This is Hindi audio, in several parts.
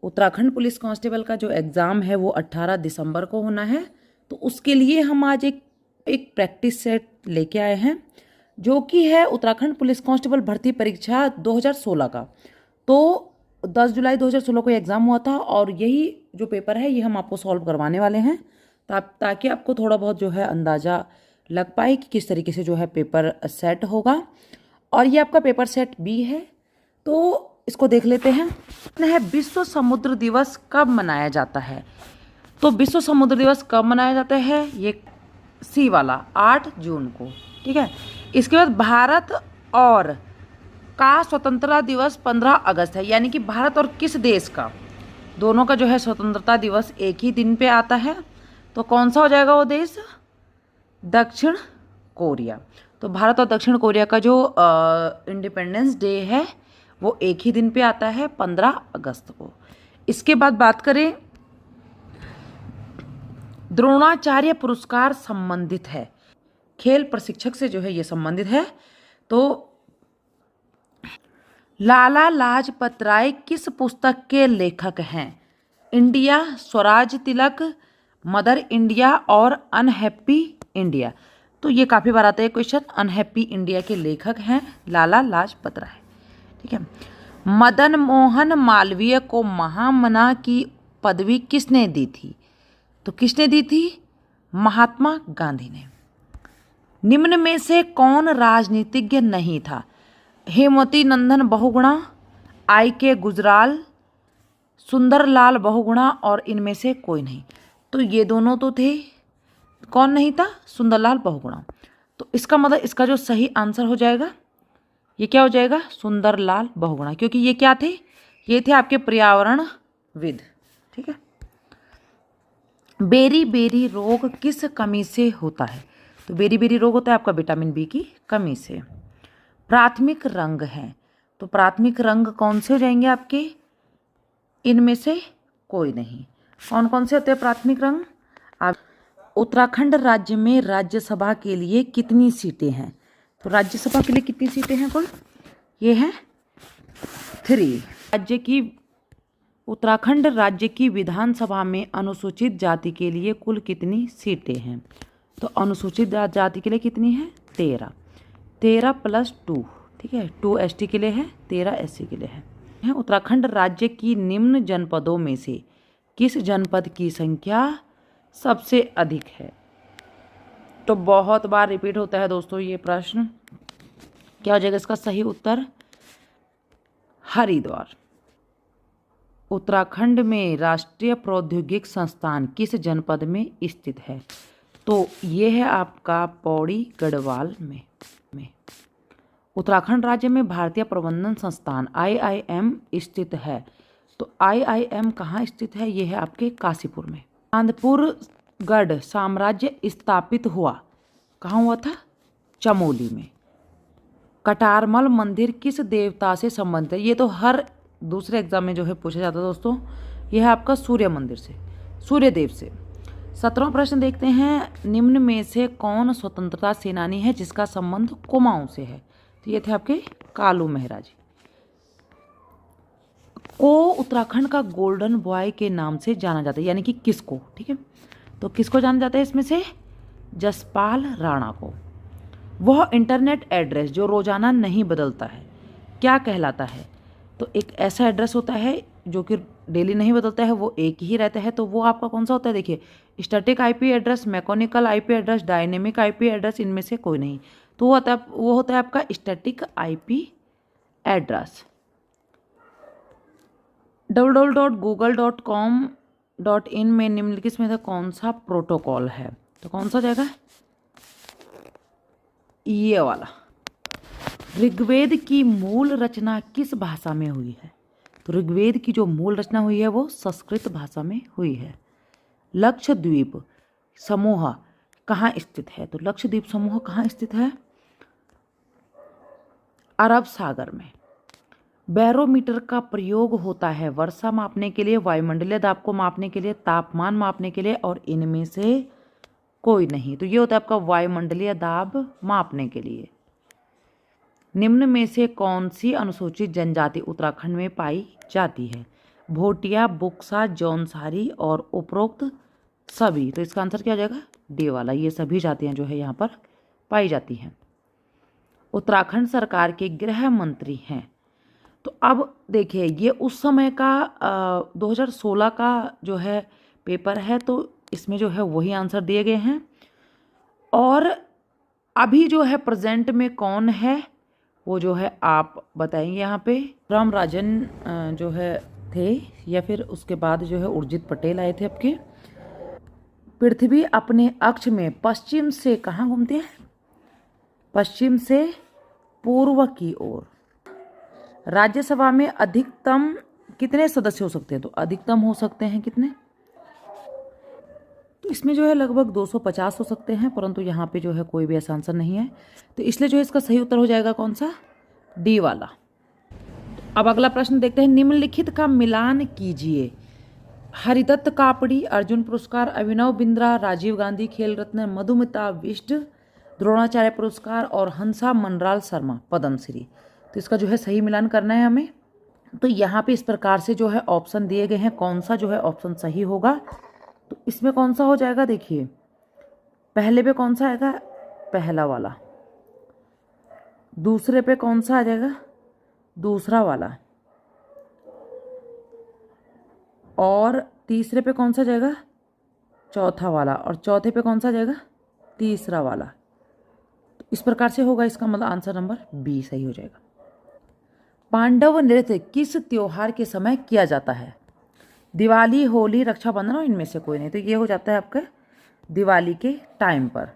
उत्तराखंड पुलिस कांस्टेबल का जो एग्ज़ाम है वो 18 दिसंबर को होना है। तो उसके लिए हम आज एक प्रैक्टिस सेट लेके आए हैं, जो कि है उत्तराखंड पुलिस कांस्टेबल भर्ती परीक्षा 2016 का। तो 10 जुलाई 2016 को एग्ज़ाम हुआ था और यही जो पेपर है ये हम आपको सॉल्व करवाने वाले हैं, ताकि आपको थोड़ा बहुत जो है अंदाज़ा लग पाए कि किस तरीके से जो है पेपर सेट होगा। और ये आपका पेपर सेट बी है। तो इसको देख लेते हैं। विश्व समुद्र दिवस कब मनाया जाता है? तो विश्व समुद्र दिवस कब मनाया जाता है? ये सी वाला 8 जून को, ठीक है। इसके बाद भारत और का स्वतंत्रता दिवस 15 अगस्त है, यानी कि भारत और किस देश का, दोनों का जो है स्वतंत्रता दिवस एक ही दिन पे आता है। तो कौन सा हो जाएगा वो देश? दक्षिण कोरिया। तो भारत और दक्षिण कोरिया का जो इंडिपेंडेंस डे है वो एक ही दिन पे आता है, 15 अगस्त को। इसके बाद बात करें, द्रोणाचार्य पुरस्कार संबंधित है, खेल प्रशिक्षक से जो है ये संबंधित है। तो लाला लाजपत राय किस पुस्तक के लेखक हैं? इंडिया, स्वराज तिलक, मदर इंडिया और अनहैप्पी इंडिया। तो ये काफ़ी बार आता है क्वेश्चन। अनहैप्पी इंडिया के लेखक हैं लाला लाजपत राय, ठीक है। मदन मोहन मालवीय को महामना की पदवी किसने दी थी? तो किसने दी थी? महात्मा गांधी ने। निम्न में से कौन राजनीतिज्ञ नहीं था? हेमवती नंदन बहुगुणा, I.K. गुजराल, सुंदरलाल बहुगुणा और इनमें से कोई नहीं। तो ये दोनों तो थे, कौन नहीं था? सुंदरलाल बहुगुणा। तो इसका मतलब इसका जो सही आंसर हो जाएगा ये क्या हो जाएगा? सुंदरलाल बहुगुणा, क्योंकि ये क्या थे? ये थे आपके पर्यावरणविद, ठीक है। बेरी बेरी रोग किस कमी से होता है? तो बेरी बेरी रोग होता है आपका विटामिन बी की कमी से। प्राथमिक रंग हैं, तो प्राथमिक रंग कौन से हो जाएंगे आपके? इनमें से कोई नहीं। कौन कौन से होते हैं प्राथमिक रंग? आप उत्तराखंड राज्य में राज्यसभा के लिए कितनी सीटें हैं? तो राज्यसभा के लिए कितनी सीटें हैं कुल? ये है 3। उत्तराखंड राज्य की विधानसभा में अनुसूचित जाति के लिए कुल कितनी सीटें हैं? तो अनुसूचित जाति के लिए कितनी है? 13 + 2, ठीक है। 2 ST के लिए है, 13 SC के लिए है। उत्तराखंड राज्य की निम्न जनपदों में से किस जनपद की संख्या सबसे अधिक है? तो बहुत बार रिपीट होता है दोस्तों ये प्रश्न। क्या हो जाएगा इसका सही उत्तर? हरिद्वार। उत्तराखंड में राष्ट्रीय प्रौद्योगिक संस्थान किस जनपद में स्थित है? तो ये है आपका पौड़ी गढ़वाल में। उत्तराखंड राज्य में भारतीय प्रबंधन संस्थान IIM स्थित है। तो IIM कहाँ स्थित है? ये है आपके काशीपुर में। चांदपुर गढ़ साम्राज्य स्थापित हुआ कहाँ हुआ था? चमोली में। कटारमल मंदिर किस देवता से संबंधित है? ये तो हर दूसरे एग्जाम में जो है पूछा जाता है दोस्तों। यह है आपका सूर्य मंदिर से, सूर्य देव से। 17वां प्रश्न देखते हैं, निम्न में से कौन स्वतंत्रता सेनानी है जिसका संबंध कुमाऊं से है? तो ये थे आपके कालू मेहरा जी। को उत्तराखंड का गोल्डन बॉय के नाम से जाना जाता है, यानी कि किसको, ठीक है। तो किसको जाना जाता है इसमें से? जसपाल राणा को। वह इंटरनेट एड्रेस जो रोजाना नहीं बदलता है क्या कहलाता है? तो एक ऐसा एड्रेस होता है जो कि डेली नहीं बदलता है, वो एक ही रहता है। तो वो आपका कौन सा होता है? देखिए, static IP address, mechanical IP address, dynamic IP address, इनमें से कोई नहीं। तो वो होता है आपका स्टैटिक IP एड्रेस। www.google.com.in में निम्नलिखित में से कौन सा प्रोटोकॉल है? तो कौन सा जाएगा? ये वाला। ऋग्वेद की मूल रचना किस भाषा में हुई है? तो ऋग्वेद की जो मूल रचना हुई है वो संस्कृत भाषा में हुई है। लक्षद्वीप समूह कहाँ स्थित है? तो लक्षद्वीप समूह कहाँ स्थित है? अरब सागर में। बैरोमीटर का प्रयोग होता है वर्षा मापने के लिए, वायुमंडलीय दाब को मापने के लिए, तापमान मापने के लिए और इनमें से कोई नहीं। तो ये होता है आपका वायुमंडलीय दाब मापने के लिए। निम्न में से कौन सी अनुसूचित जनजाति उत्तराखंड में पाई जाती है? भोटिया, बुक्सा, जौनसारी और उपरोक्त सभी। तो इसका आंसर क्या हो जाएगा? डी वाला। ये सभी जातियां जो है यहाँ पर पाई जाती हैं। उत्तराखंड सरकार के गृह मंत्री हैं। तो अब देखिए ये उस समय का 2016 का जो है पेपर है, तो इसमें जो है वही आंसर दिए गए हैं। और अभी जो है प्रेजेंट में कौन है वो जो है आप बताएंगे यहाँ पे। राम राजन जो है थे, या फिर उसके बाद जो है उर्जित पटेल आए थे आपके। पृथ्वी अपने अक्ष में पश्चिम से कहाँ घूमती है? पश्चिम से पूर्व की ओर। राज्यसभा में अधिकतम कितने सदस्य हो सकते हैं? तो अधिकतम हो सकते हैं कितने? तो इसमें जो है लगभग 250 हो सकते हैं, परंतु यहाँ पे जो है कोई भी ऐसा आंसर नहीं है। तो इसलिए जो है इसका सही उत्तर हो जाएगा कौन सा? डी वाला। अब अगला प्रश्न देखते हैं। निम्नलिखित का मिलान कीजिए। हरिदत्त कापड़ी अर्जुन पुरस्कार, अभिनव बिंद्रा राजीव गांधी खेल रत्न, मधुमिता बिष्ट द्रोणाचार्य पुरस्कार और हंसा मनराल शर्मा पद्मश्री। तो इसका जो है सही मिलान करना है हमें। तो यहाँ पे इस प्रकार से जो है ऑप्शन दिए गए हैं, कौन सा जो है ऑप्शन सही होगा। तो इसमें कौन सा हो जाएगा? देखिए पहले पे कौन सा आएगा? पहला वाला। दूसरे पे कौन सा आ जाएगा? दूसरा वाला। और तीसरे पे कौन सा जाएगा? चौथा वाला। और चौथे पे कौन सा जाएगा? तीसरा वाला। तो इस प्रकार से होगा, इसका मतलब आंसर नंबर बी सही हो जाएगा। पांडव नृत्य किस त्योहार के समय किया जाता है? दिवाली, होली, रक्षाबंधन और इनमें से कोई नहीं। तो ये हो जाता है आपका दिवाली के टाइम पर।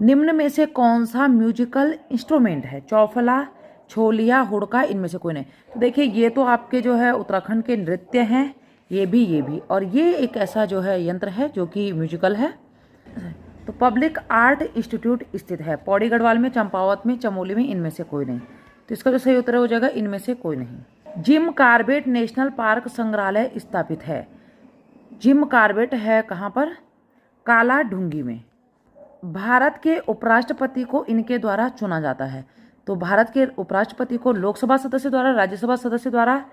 निम्न में से कौन सा म्यूजिकल इंस्ट्रूमेंट है? चौफला, छोलिया, हुड़का, इनमें से कोई नहीं। तो देखिए ये तो आपके जो है उत्तराखंड के नृत्य हैं, ये भी। और ये एक ऐसा जो है यंत्र है जो कि म्यूजिकल है। तो पब्लिक आर्ट इंस्टीट्यूट स्थित है पौड़ी गढ़वाल में, चंपावत में, चमोली में, इनमें से कोई नहीं। तो इसका जो सही उत्तर हो जाएगा इनमें से कोई नहीं। जिम कॉर्बेट नेशनल पार्क संग्रहालय स्थापित है। जिम कॉर्बेट है कहाँ पर? काला ढूंगी में। भारत के उपराष्ट्रपति को इनके द्वारा चुना जाता है। तो भारत के उपराष्ट्रपति को लोकसभा सदस्य द्वारा, राज्यसभा सदस्य द्वारा,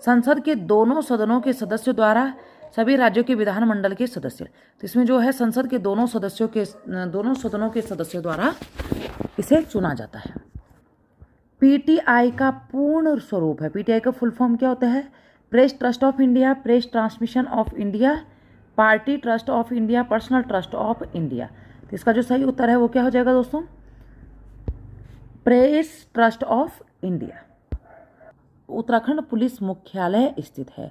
संसद के दोनों सदनों के सदस्यों द्वारा, सभी राज्यों के विधानमंडल के सदस्य। तो इसमें जो है संसद के दोनों सदनों के सदस्यों द्वारा इसे चुना जाता है। पीटीआई का पूर्ण स्वरूप है। पीटीआई का फुल फॉर्म क्या होता है? Press trust of India, press transmission of India, party trust of India, personal trust of India. तो इसका जो सही उत्तर है वो क्या हो जाएगा दोस्तों? Press trust of India. Uttarakhand police मुख्यालय स्थित है।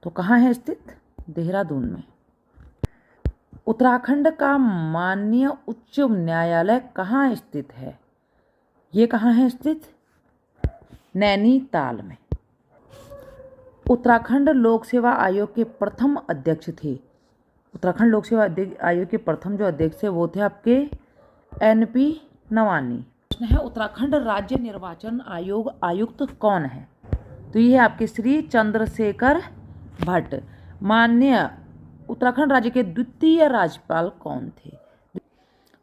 तो कहाँ है स्थित? देहरादून में। उत्तराखंड का माननीय उच्च न्यायालय कहाँ स्थित है? ये कहाँ है स्थित? नैनीताल में। उत्तराखंड लोक सेवा आयोग के प्रथम अध्यक्ष थे। उत्तराखंड लोक सेवा आयोग के प्रथम जो अध्यक्ष थे वो थे आपके एनपी नवानी। प्रश्न है उत्तराखंड राज्य निर्वाचन आयोग आयुक्त कौन है? तो ये है आपके श्री चंद्रशेखर भट्ट। माननीय उत्तराखंड राज्य के द्वितीय राज्यपाल कौन थे?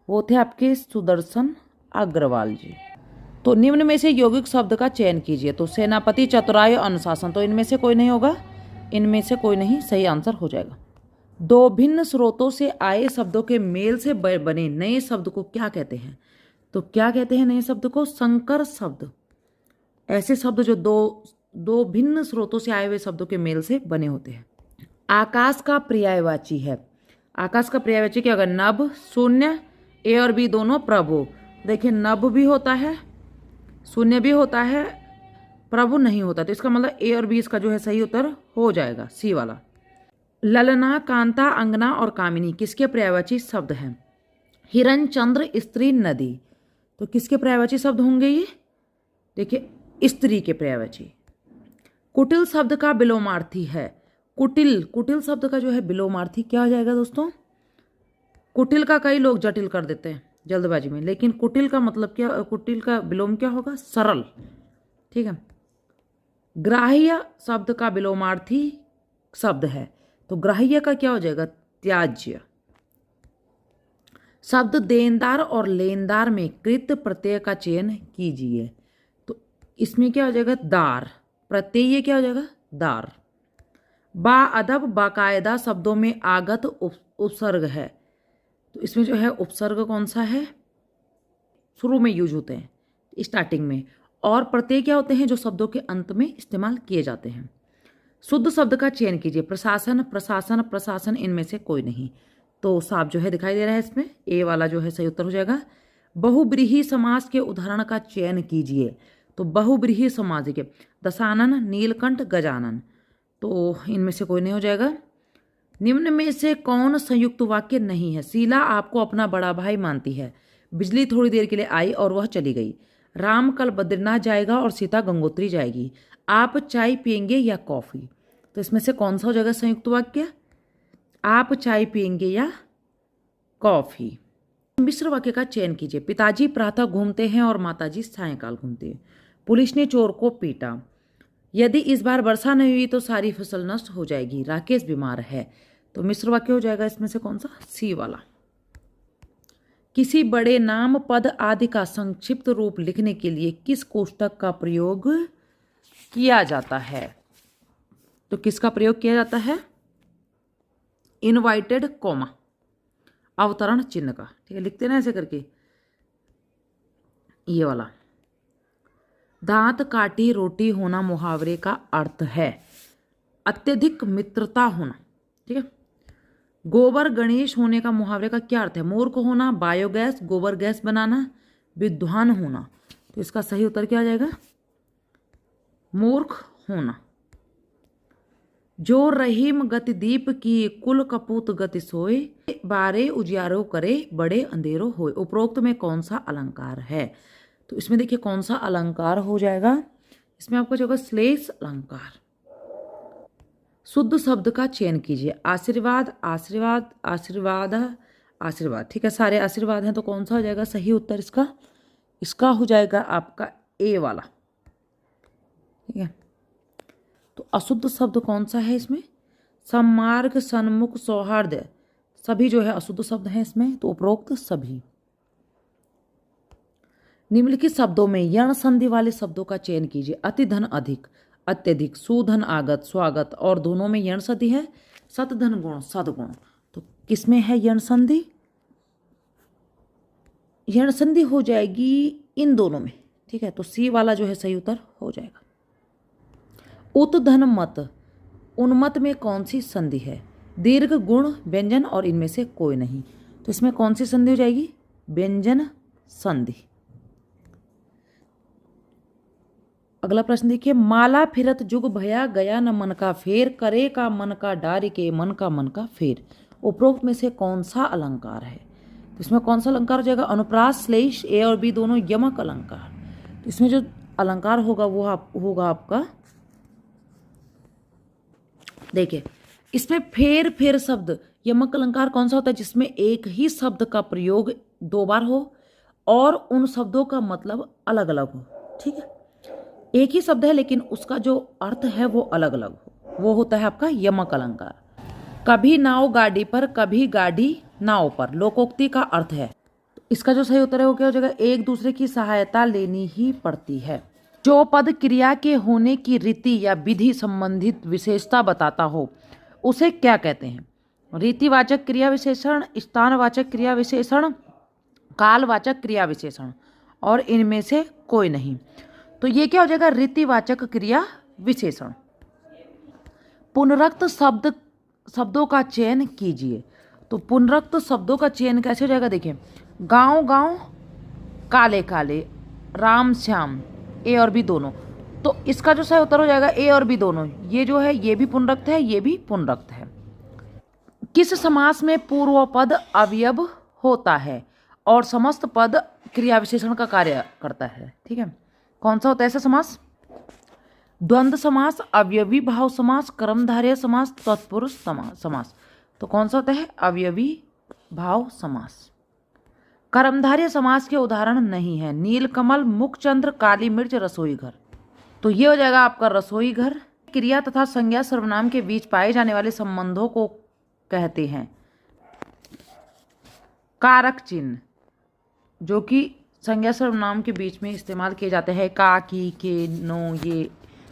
वो थे आपके सुदर्शन अग्रवाल जी। तो निम्न में से यौगिक शब्द का चयन कीजिए। तो सेनापति, चतुराई, अनुशासन। तो इनमें से कोई नहीं होगा, इनमें से कोई नहीं, सही आंसर हो जाएगा। दो भिन्न स्रोतों से आए शब्दों के मेल से बने नए शब्द को क्या कहते हैं? तो क्या कहते हैं नए शब्द को? संकर शब्द। ऐसे शब्द जो दो भिन्न स्रोतों से आए हुए शब्दों के मेल से बने होते हैं। आकाश का पर्यायवाची है। आकाश का पर्यायवाची क्या होगा? नभ, शून्य, ए और बी दोनों, प्रभु। देखिए नभ भी होता है, शून्य भी होता है, प्रभु नहीं होता। तो इसका मतलब ए और बी इसका जो है सही उत्तर हो जाएगा, सी वाला। ललना, कांता, अंगना और कामिनी किसके पर्यायवाची शब्द हैं? हिरण, चंद्र, स्त्री, नदी। तो किसके पर्यायवाची शब्द होंगे ये? देखिए स्त्री के पर्यायवाची। कुटिल शब्द का विलोमार्थी है। कुटिल शब्द का जो है विलोमार्थी क्या हो जाएगा दोस्तों? कुटिल का कई लोग जटिल कर देते हैं जल्दबाजी में, लेकिन कुटिल का मतलब क्या? कुटिल का विलोम क्या होगा? सरल। ठीक है। ग्राह्य शब्द का विलोमार्थी शब्द है, तो ग्राह्य का क्या हो जाएगा? त्याज्य। शब्द देनदार और लेनदार में कृत प्रत्यय का चयन कीजिए। तो इसमें क्या हो जाएगा? दार। प्रत्यय क्या हो जाएगा? दार। बाअदब बाकायदा शब्दों में आगत उपसर्ग है। तो इसमें जो है उपसर्ग कौन सा है? शुरू में यूज होते हैं, स्टार्टिंग में। और प्रत्यय क्या होते हैं? जो शब्दों के अंत में इस्तेमाल किए जाते हैं। शुद्ध शब्द का चयन कीजिए। प्रशासन, प्रशासन, प्रशासन, इनमें से कोई नहीं। तो साफ जो है दिखाई दे रहा है इसमें, ए वाला जो है सही उत्तर हो जाएगा। बहुब्रीहि समास के उदाहरण का चयन कीजिए। तो बहुब्रीहि समास देखिए, दशानन, नीलकंठ, गजानन, तो इनमें से कोई नहीं हो जाएगा। निम्न में से कौन संयुक्त वाक्य नहीं है? शीला आपको अपना बड़ा भाई मानती है। बिजली थोड़ी देर के लिए आई और वह चली गई। राम कल बद्रीनाथ जाएगा और सीता गंगोत्री जाएगी। आप चाय पियेंगे या कॉफी? तो इसमें से कौन सा हो जाएगा संयुक्त वाक्य? आप चाय पियेंगे या कॉफी। मिश्र वाक्य का चयन कीजिए। पिताजी प्रातः घूमते हैं और माताजी सायंकाल घूमते हैं। पुलिस ने चोर को पीटा। यदि इस बार वर्षा नहीं हुई तो सारी फसल नष्ट हो जाएगी। राकेश बीमार है। तो मिश्र वाक्य हो जाएगा इसमें से कौन सा? सी वाला। किसी बड़े नाम, पद आदि का संक्षिप्त रूप लिखने के लिए किस कोष्ठक का प्रयोग किया जाता है? तो किसका प्रयोग किया जाता है? इनवाइटेड कॉमा, अवतरण चिन्ह का। ठीक है, लिखते ना ऐसे करके, ये वाला। दांत काटी रोटी होना मुहावरे का अर्थ है अत्यधिक मित्रता होना। ठीक है। गोबर गणेश होने का मुहावरे का क्या अर्थ है? मूर्ख होना, बायोगैस, गोबर गैस बनाना, विद्वान होना। तो इसका सही उत्तर क्या आ जाएगा? मूर्ख होना। जो रहीम गति दीप की, कुल कपूत गति सोए, बारे उजियारो करे, बड़े अंधेरो होए। उपरोक्त में कौन सा अलंकार है? तो इसमें देखिए कौन सा अलंकार हो जाएगा? इसमें आपका जो होगा श्लेष अलंकार। शुद्ध शब्द का चयन कीजिए। आशीर्वाद, आशीर्वाद, आशीर्वाद, आशीर्वाद। ठीक है, सारे आशीर्वाद हैं, तो कौन सा हो जाएगा सही उत्तर इसका? इसका हो जाएगा आपका ए वाला। ठीक है, तो अशुद्ध शब्द कौन सा है इसमें? सम्मार्ग, सन्मुख, सौहार्द, सभी जो है अशुद्ध शब्द हैं इसमें। तो उपरोक्त सभी। निम्नलिखित शब्दों में यण संधि वाले शब्दों का चयन कीजिए। अति धन अधिक, अत्यधिक, सुधन आगत, स्वागत, और दोनों में यण संधि है। सतधन गुण, सदगुण। तो किसमें है यण संधि? यण संधि हो जाएगी इन दोनों में। ठीक है, तो सी वाला जो है सही उत्तर हो जाएगा। उत धन मत, उन्मत में कौन सी संधि है? दीर्घ, गुण, व्यंजन, और इनमें से कोई नहीं। तो इसमें कौन सी संधि हो जाएगी? व्यंजन संधि। अगला प्रश्न देखिए। माला फिरत जुग भया, गया न मन का फेर, करे का मन का डारी के, मन का फेर। उपरोक्त में से कौन सा अलंकार है? तो इसमें कौन सा अलंकार हो जाएगा? अनुप्रास, श्लेष, ए और बी दोनों यमक अलंकार। तो इसमें जो अलंकार होगा वो होगा आपका, देखिए इसमें फेर फेर शब्द, यमक अलंकार कौन सा होता है? जिसमें एक ही शब्द का प्रयोग दो बार हो और उन शब्दों का मतलब अलग अलग हो। ठीक है, एक ही शब्द है लेकिन उसका जो अर्थ है वो अलग अलग हो, वो होता है आपका यमक अलंकार। कभी नाव गाड़ी पर, कभी गाड़ी नाव पर, लोकोक्ति का अर्थ है। इसका जो सही उत्तर है वो क्या हो जाएगा? एक दूसरे की सहायता लेनी ही पड़ती है। जो पद क्रिया के होने की रीति या विधि संबंधित विशेषता बताता हो उसे क्या कहते हैं? रीतिवाचक क्रिया विशेषण, स्थानवाचक क्रिया विशेषण, कालवाचक क्रिया विशेषण, और इनमें से कोई नहीं। तो ये क्या हो जाएगा? रीतिवाचक क्रिया विशेषण। पुनरुक्त शब्दों का चयन कीजिए। तो पुनरुक्त शब्दों का चयन कैसे हो जाएगा? देखिए, गांव गांव, काले काले, राम श्याम, ए और बी दोनों। तो इसका जो सही उत्तर हो जाएगा ए और बी दोनों। ये जो है ये भी पुनरुक्त है, ये भी पुनरुक्त है। किस समास में पूर्व पद अवयव होता है और समस्त पद क्रिया विशेषण का कार्य करता है? ठीक है, कौन सा होता है ऐसा समास? द्वंद्व समास, अवयवी भाव समास, कर्मधारय समास, तत्पुरुष समास। तो कौन सा होता है? अवयवी भाव समास। कर्मधारय समास के उदाहरण नहीं है। नीलकमल, मुखचंद्र, काली मिर्च, रसोई घर। तो ये हो जाएगा आपका रसोई घर। क्रिया तथा संज्ञा सर्वनाम के बीच पाए जाने वाले संबंधों को कहते हैं कारक चिन्ह, जो कि संज्ञा सर्वनाम के बीच में इस्तेमाल किए जाते हैं। का, की, के, नो, ये,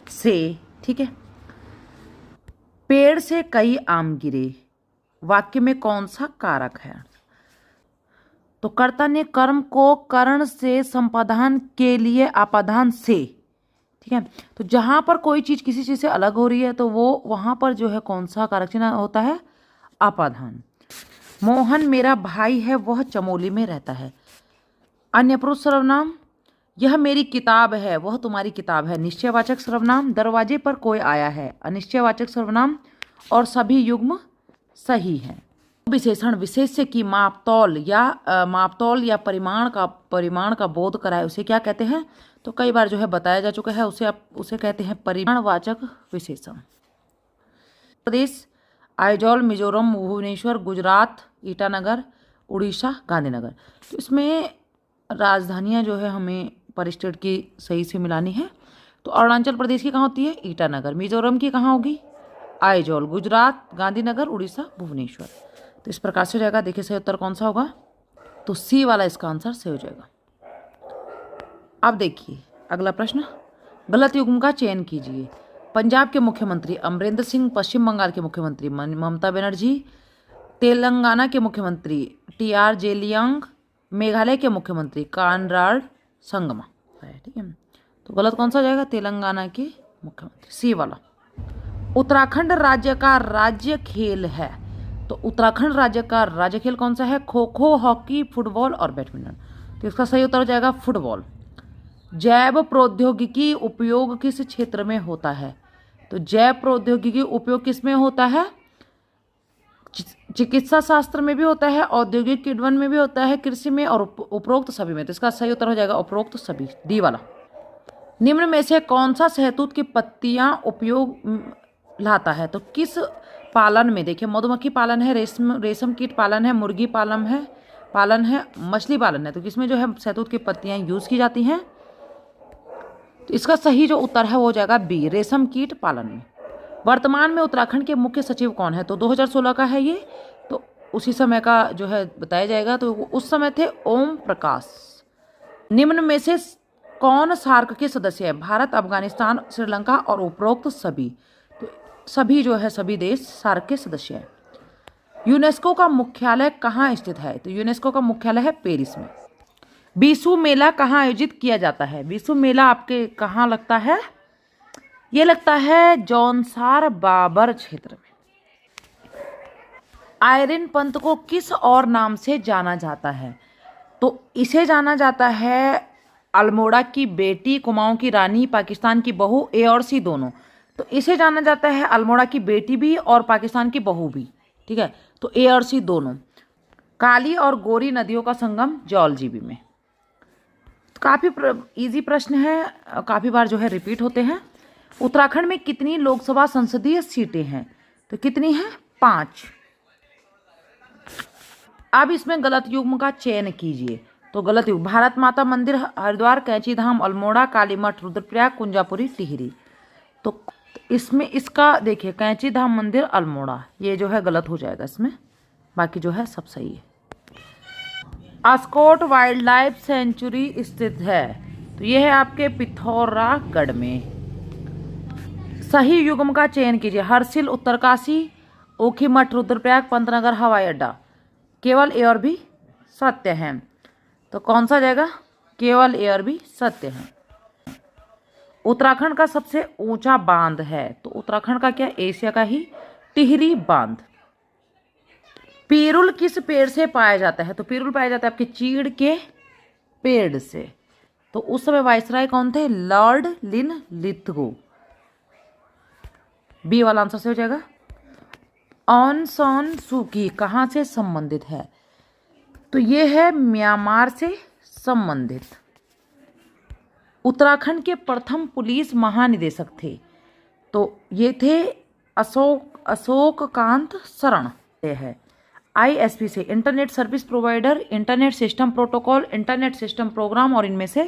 से। ठीक है। पेड़ पेड़ से कई आम गिरे, वाक्य में कौन सा कारक है? तो कर्ता ने कर्म को करण से संपादन के लिए अपादान से, ठीक है। तो जहां पर कोई चीज किसी चीज से अलग हो रही है तो वो वहां पर जो है कौन सा कारक चिन्ह होता है? अपादान। मोहन मेरा भाई है, वह चमोली में रहता है। अन्य पुरुष सर्वनाम, यह मेरी किताब है, वह तुम्हारी किताब है। निश्चयवाचक सर्वनाम, दरवाजे पर कोई आया है। अनिश्चयवाचक सर्वनाम और सभी युग्म सही हैं। विशेषण विशेष्य की मापतौल या परिमाण का बोध कराए उसे क्या कहते हैं? तो कई बार जो है बताया जा चुका है, उसे कहते हैं परिमाणवाचक विशेषण। प्रदेश आइजॉल, मिजोरम, भुवनेश्वर, गुजरात, ईटानगर, उड़ीसा, गांधीनगर। तो इसमें राजधानियां जो है हमें पर स्टेट की सही से मिलानी है। तो अरुणाचल प्रदेश की कहाँ होती है? ईटानगर। मिजोरम की कहाँ होगी? आइजॉल। गुजरात गांधीनगर, उड़ीसा भुवनेश्वर। तो इस प्रकार से हो जाएगा। देखिए सही उत्तर कौन सा होगा? तो सी वाला इसका आंसर सही हो जाएगा। अब देखिए अगला प्रश्न, गलत युग्म का चयन कीजिए। पंजाब के मुख्यमंत्री अमरिंदर सिंह, पश्चिम बंगाल के मुख्यमंत्री ममता बनर्जी, तेलंगाना के मुख्यमंत्री TR जेलियांग, मेघालय के मुख्यमंत्री कानराड संगमा है, ठीक है। तो गलत कौन सा हो जाएगा? तेलंगाना के मुख्यमंत्री, सी वाला। उत्तराखंड राज्य का राज्य खेल है। तो उत्तराखंड राज्य का राज्य खेल कौन सा है? खो खो, हॉकी, फुटबॉल और बैडमिंटन। तो इसका सही उत्तर हो जाएगा फुटबॉल। जैव प्रौद्योगिकी उपयोग किस क्षेत्र में होता है? तो जैव प्रौद्योगिकी उपयोग किस में होता है? चिकित्सा शास्त्र में भी होता है, औद्योगिक किण्वन में भी होता है, कृषि में और उपरोक्त सभी में। तो इसका सही उत्तर हो जाएगा उपरोक्त सभी, डी वाला। निम्न में से कौन सा शहतूत की पत्तियां उपयोग लाता है? तो किस पालन में? देखिए मधुमक्खी पालन है, रेशम कीट पालन है, मुर्गी पालन है, मछली पालन है। तो किसमें जो है शहतूत की पत्तियां यूज की जाती हैं? तो इसका सही जो उत्तर है वो हो जाएगा बी, रेशम कीट पालन में। वर्तमान में उत्तराखंड के मुख्य सचिव कौन है? तो 2016 का है ये, तो उसी समय का जो है बताया जाएगा। तो उस समय थे ओम प्रकाश। निम्न में से कौन सार्क के सदस्य है? भारत, अफगानिस्तान, श्रीलंका और उपरोक्त सभी। तो सभी जो है सभी देश सार्क के सदस्य हैं। यूनेस्को का मुख्यालय कहाँ स्थित है? तो यूनेस्को का मुख्यालय है पेरिस में। बीसू मेला कहाँ आयोजित किया जाता है? बीसू मेला आपके कहाँ लगता है? ये लगता है जौनसार बाबर क्षेत्र में। आयरन पंथ को किस और नाम से जाना जाता है? तो इसे जाना जाता है अल्मोड़ा की बेटी, कुमाऊं की रानी, पाकिस्तान की बहू, ए और सी दोनों। तो इसे जाना जाता है अल्मोड़ा की बेटी भी और पाकिस्तान की बहू भी, ठीक है। तो ए और सी दोनों। काली और गोरी नदियों का संगम जौलजीबी में। काफ़ी इजी प्रश्न है, काफ़ी बार जो है रिपीट होते हैं। उत्तराखंड में कितनी लोकसभा संसदीय सीटें हैं? तो कितनी हैं? 5। अब इसमें गलत युग्म का चयन कीजिए। तो गलत युग्म, भारत माता मंदिर, हरिद्वार, कैंची धाम, अल्मोड़ा, कालीमठ, रुद्रप्रयाग, कुंजापुरी, टिहरी। तो इसमें इसका देखिए कैंची धाम मंदिर, अल्मोड़ा, ये जो है गलत हो जाएगा इसमें, बाकी जो है सब सही है। अस्कोट वाइल्ड लाइफ सेंचुरी स्थित है, तो ये है आपके पिथौरागढ़ में। सही युग्म का चयन कीजिए। हरसिल, उत्तरकाशी, ओखीमठ, रुद्रप्रयाग, पंतनगर हवाई अड्डा। केवल ए और बी सत्य हैं। तो कौन सा जाएगा? केवल ए और बी सत्य है। उत्तराखंड का सबसे ऊंचा बांध है, तो उत्तराखंड का क्या? एशिया का ही टिहरी बांध। पिरुल किस पेड़ से पाया जाता है? तो पिरुल पाया जाता है आपके चीड़ के पेड़ से। तो उस समय वायसराय कौन थे? Lord Linlithgow. बी वाला आंसर से हो जाएगा। ऑन सान सूकी कहाँ से संबंधित है? तो ये है म्यांमार से संबंधित। उत्तराखंड के प्रथम पुलिस महानिदेशक थे, तो ये थे अशोक कांत शरण। है ISP से internet service provider, internet system protocol, internet system program, और इनमें से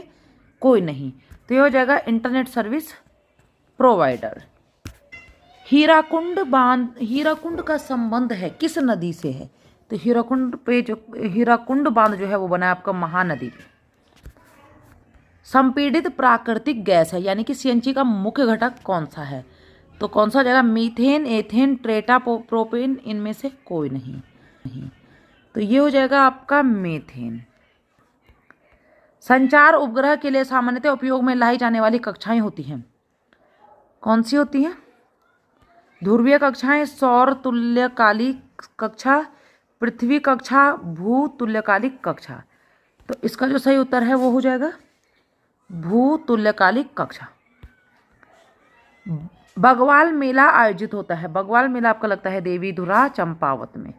कोई नहीं। तो ये हो जाएगा इंटरनेट सर्विस प्रोवाइडर। हीराकुंड बांध, हीराकुंड का संबंध है किस नदी से है? तो हीराकुंड बांध जो है वो बना है आपका महानदी पे। संपीड़ित प्राकृतिक गैस है, यानी कि CNG का मुख्य घटक कौन सा है? तो कौन सा हो जाएगा? मीथेन, एथेन, प्रोपेन, इनमें से कोई नहीं। तो ये हो जाएगा आपका मीथेन। संचार उपग्रह के लिए सामान्यतः उपयोग में लाई जाने वाली कक्षाएं होती हैं, कौन सी होती हैं? ध्रुवीय कक्षाएं, सौर तुल्यकालिक कक्षा, पृथ्वी कक्षा, भू तुल्यकालिक कक्षा। तो इसका जो सही उत्तर है वो हो जाएगा भू तुल्यकालिक कक्षा। बगवाल मेला आयोजित होता है, बगवाल मेला आपका लगता है देवीधुरा चंपावत में।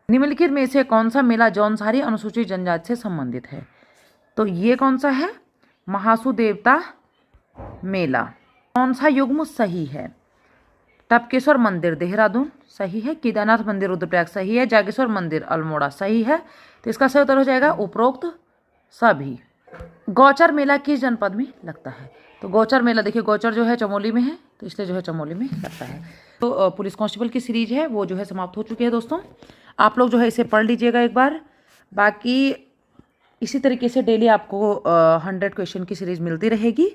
निम्नलिखित में से कौन सा मेला जौनसारी अनुसूचित जनजाति से संबंधित है? तो ये कौन सा है? महासू देवता मेला। कौन सा युग्म सही है? टपकेश्वर मंदिर देहरादून सही है, केदारनाथ मंदिर रुद्रप्रयाग सही है, जागेश्वर मंदिर अल्मोड़ा सही है। तो इसका सही उत्तर हो जाएगा उपरोक्त सभी। गौचर मेला किस जनपद में लगता है? तो गौचर मेला देखिए, गौचर जो है चमोली में है, तो इसलिए जो है चमोली में लगता है। तो पुलिस कांस्टेबल की सीरीज है वो जो है समाप्त हो चुकी है दोस्तों। आप लोग जो है इसे पढ़ लीजिएगा एक बार। बाकी इसी तरीके से डेली आपको 100 क्वेश्चन की सीरीज मिलती रहेगी।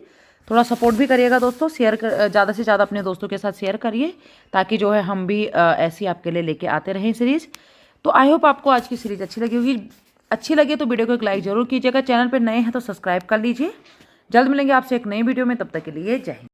थोड़ा सपोर्ट भी करिएगा दोस्तों, ज़्यादा से ज़्यादा अपने दोस्तों के साथ शेयर करिए, ताकि जो है हम भी ऐसी आपके लिए लेके आते रहें सीरीज़। तो आई होप आपको आज की सीरीज़ अच्छी लगी होगी। अच्छी लगे तो वीडियो को एक लाइक जरूर कीजिएगा। चैनल पर नए हैं तो सब्सक्राइब कर लीजिए। जल्द मिलेंगे आपसे एक नई वीडियो में, तब तक के लिए जय हिंद।